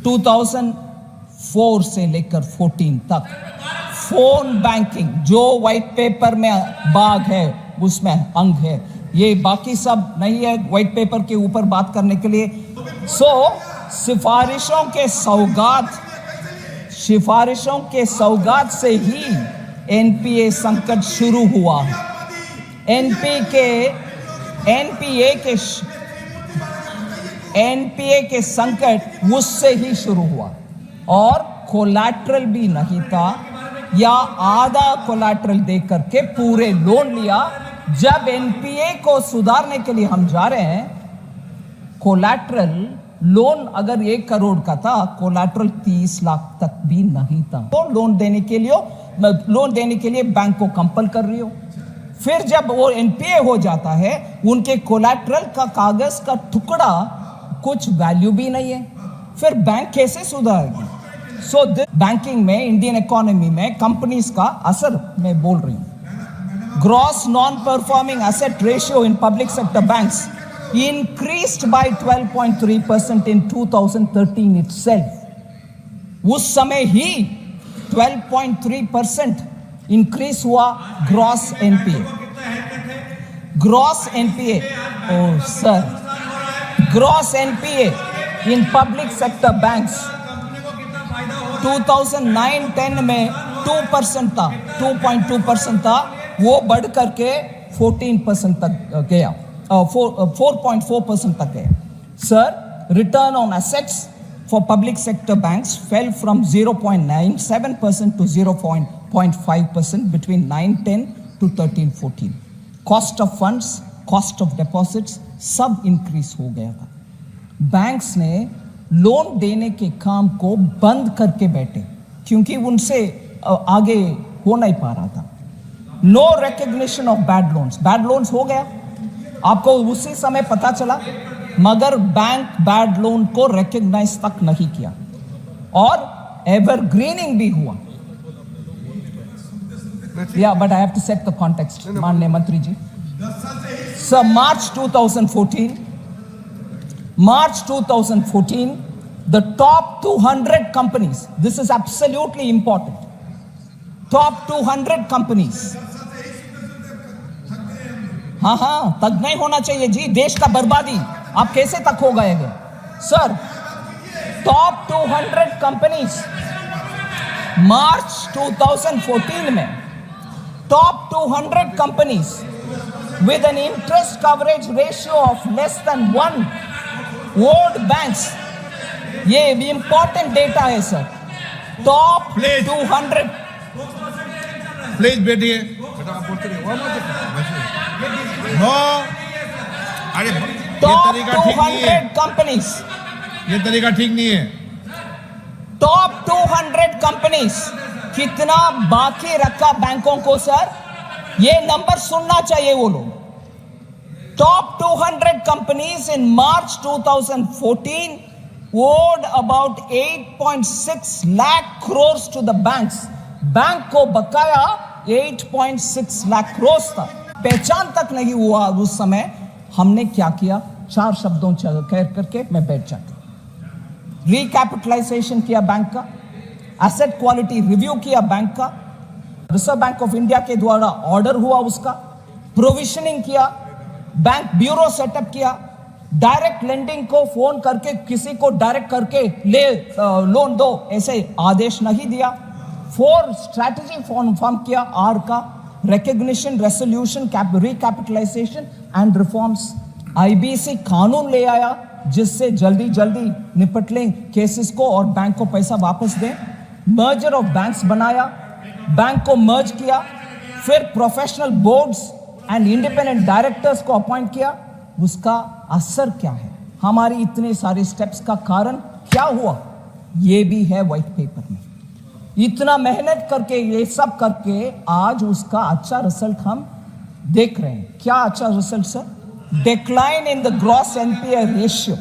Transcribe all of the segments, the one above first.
2004 से लेकर 14 तक फोन बैंकिंग जो व्हाइट पेपर में बाग है उसमें अंग है, ये बाकी सब नहीं है व्हाइट पेपर के ऊपर बात करने के लिए। सिफारिशों के सौगात से ही एनपीए संकट शुरू हुआ है। एनपीए के संकट उससे ही शुरू हुआ और कोलैटरल भी नहीं था या आधा कोलैटरल देकर के पूरे लोन लिया। जब एनपीए को सुधारने के लिए हम जा रहे हैं, कोलैटरल लोन अगर 1 करोड़ का था, कोलैटरल 30 लाख तक भी नहीं था। तो लोन देने के लिए बैंक को कंपल कर रही हो। फिर जब वो एनपीए हो जाता है, उनके कोलैटरल का कागज का टुकड़ा कुछ वैल्यू भी नहीं है, फिर बैंक कैसे सुधारेगी? बैंकिंग में, इंडियन इकोनॉमी में कंपनीज का असर मैं बोल रही हूं। Gross non performing asset ratio in public sector banks increased by 12.3% in 2013 itself। उस समय ही 12.3% इंक्रीज हुआ gross NPA. Gross NPA in public sector banks 2009-10 में 2% था, 2.2% था, वो बढ़ करके 14% तक गया, 4.4% तक गया। Sir, return on assets for public sector banks fell from 0.97% to 0.5% between 9-10 to 13-14। Cost of funds, cost of deposits सब इंक्रीज हो गया था। बैंक्स ने लोन देने के काम को बंद करके बैठे क्योंकि उनसे आगे हो नहीं पा रहा था। No recognition of bad loans हो गया, आपको उसी समय पता चला, मगर बैंक बैड लोन को रिकॉग्नाइज तक नहीं किया और एवरग्रीनिंग भी हुआ। या but I have to set the context माननीय मंत्री जी। Sir, March 2014 the top 200 companies, this is absolutely important, top 200 companies, हाँ तक नहीं होना चाहिए जी, देश का बर्बादी आप कैसे तक हो गए? सर, टॉप 200 कंपनीज मार्च 2014 में top 200 companies with an interest coverage ratio of less than 1 owned banks, ये भी इंपॉर्टेंट डेटा है सर। टॉप 200 प्लीज बैठिए। अरे टॉप 200 कंपनीज, ये तरीका ठीक नहीं है। टॉप 200 कंपनीज कितना बाकी रखा बैंकों को सर, ये नंबर सुनना चाहिए वो लोग। Top 200 companies in March 2014 owed about 8.6 lakh crores to the banks। Bank को बकाया 8.6 लाख करोड़ था। पहचान तक नहीं हुआ उस समय। हमने क्या किया? 4 शब्दों कह करके मैं बैठ जाता। रिकैपिटलाइजेशन किया बैंक का, एसेट क्वालिटी रिव्यू किया बैंक का, रिजर्व बैंक ऑफ इंडिया के द्वारा ऑर्डर हुआ उसका, प्रोविजनिंग किया, बैंक ब्यूरो सेटअप किया, डायरेक्ट लेंडिंग को फोन करके किसी को डायरेक्ट करके लोन दो ऐसे आदेश नहीं दिया। 4 स्ट्रैटेजी फॉर्म किया, आर का, recognition, resolution, recapitalisation and reforms. IBC कानून ले आया जिससे जल्दी निपट लें केसेस को और बैंक को पैसा वापस दें। मर्जर ऑफ बैंक्स बनाया, बैंक को मर्ज किया, फिर professional boards and independent directors को अपॉइंट किया। उसका असर क्या है? हमारी इतने सारे स्टेप्स का कारण क्या हुआ? ये भी है व्हाइट पेपर में। इतना मेहनत करके, ये सब करके आज उसका अच्छा रिजल्ट हम देख रहे हैं। क्या अच्छा result sir? Decline in the gross NPA ratio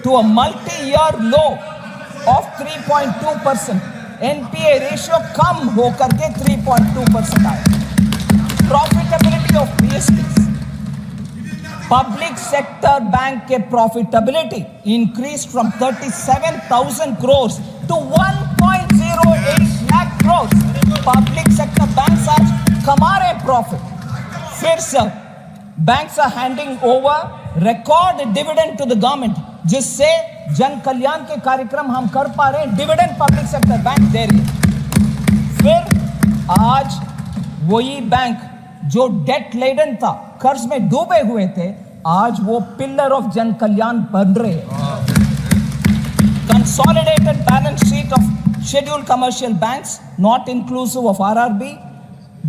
to a multi-year low of 3.2%। NPA ratio कम होकर के 3.2% आया। Profitability of PSBs public sector bank के profitability increase from 37,000 crores to 1.08 lakh crores. Public sector banks आज कमा रहे profit. फिर sir banks are handing over record dividend to the government, जिससे जन कल्याण के कार्यक्रम हम कर पा रहे हैं. डिविडेंड पब्लिक सेक्टर बैंक दे रही है. फिर आज वही बैंक जो डेट लेडन था, कर्ज में डूबे हुए थे, आज वो पिलर ऑफ जन कल्याण बन रहे हैं. Consolidated balance sheet of scheduled commercial banks not inclusive of RRB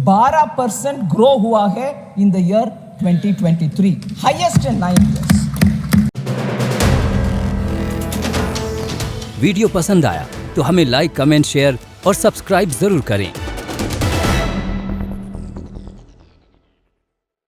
12% grow हुआ है in the year 2023, highest in 9 years. Video पसंद आया तो हमें लाइक, कमेंट, शेयर और सब्सक्राइब जरूर करें.